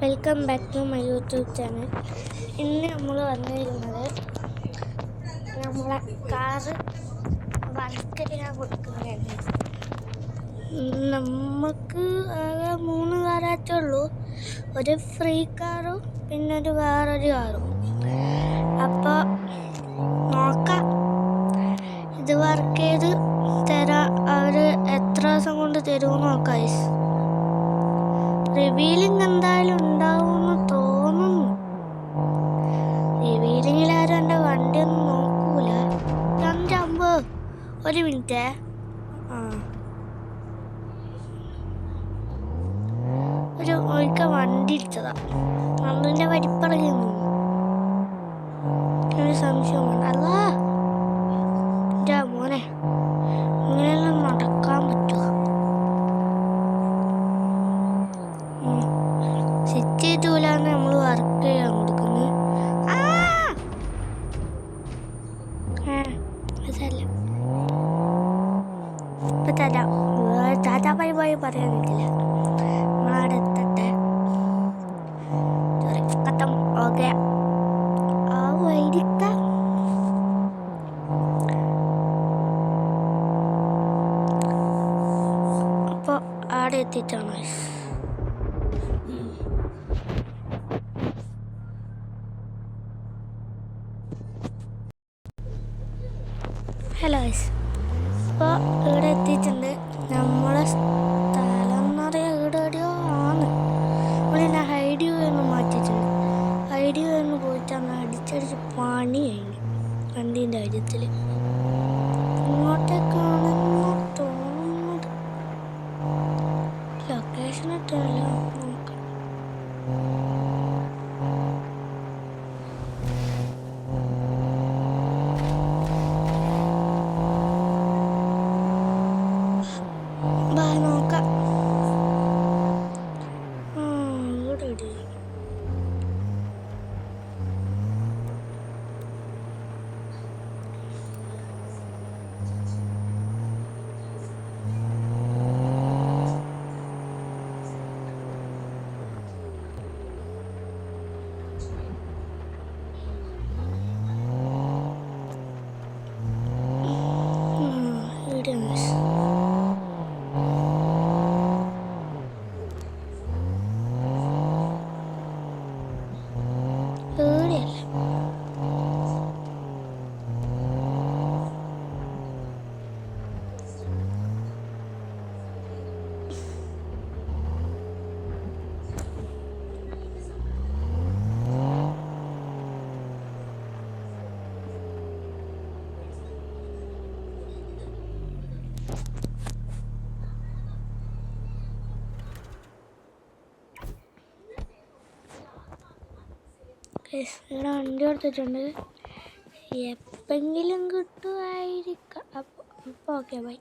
Welcome back to my YouTube channel. ഇന്ന് നമ്മൾ വന്നിരുന്നത് നമ്മളെ കാറ് വർക്ക് ചെയ്യാൻ കൊടുക്കുന്നതാണ്. നമുക്ക് ആകെ 3 കാറാറ്റേ ഉള്ളൂ, ഒരു ഫ്രീ കാറും പിന്നെ വേറൊരു കാറും. അപ്പോൾ നോക്കാം, ഇത് വർക്ക് ചെയ്ത് തരാം. അവർ എത്ര ദിവസം കൊണ്ട് തരുമെന്ന് നോക്കാം. റിവീലിംഗ് എന്തായാലും ഉണ്ടാവുമെന്ന് തോന്നുന്നു. റിവീലിംഗിൽ ആരും എൻ്റെ വണ്ടിയൊന്നും നോക്കൂല. ഒരു മിനിറ്റ്. ഒരിക്കൽ വണ്ടി ഇടിച്ചതാ, അതിൻ്റെ വരിപ്പറകി ഒരു സംശയം വേണ്ട. അല്ലാ മോനെ, ഇങ്ങനെയെല്ലാം നടക്കാൻ പറ്റുമോ? സെറ്റ് ചെയ്തൂലാന്ന് നമ്മൾ വർക്ക് ചെയ്യാൻ കൊടുക്കുന്നത്. ഇപ്പൊ തരാം. ടാറ്റാ ബൈ ബൈ പറയാൻ പറ്റില്ല. നമ്മളവിടെ എത്തട്ടെ. കത്തം. ഓക്കെ, അപ്പോൾ അവിടെ എത്തിയിട്ടാണ്. ഹലോ, ഇപ്പോൾ ഇവിടെ എത്തിയിട്ടുണ്ട്. നമ്മളെ സ്ഥലം എന്നറിയാം ഇവിടെ എവിടെയോ ആണ്. നമ്മളിന്നെ ഹൈഡ്യൂ എന്ന് മാറ്റിയിട്ടുണ്ട്. ഹൈഡ്യൂ എന്ന് പോയിട്ട് അന്ന് അടിച്ചടിച്ച് പണി കഴിഞ്ഞു വണ്ടീൻ്റെ കാര്യത്തിൽ. ഇങ്ങോട്ടേക്കാണെന്ന് തോന്നുന്നത്. ലൊക്കേഷൻ ഇട്ടല്ല, നോക്കാം. ഇവിടെ വണ്ടി കൊടുത്തിട്ടുണ്ട്. എപ്പെങ്കിലും കിട്ടുമായിരിക്കാം. അപ്പോൾ ഓക്കെ, ബൈ.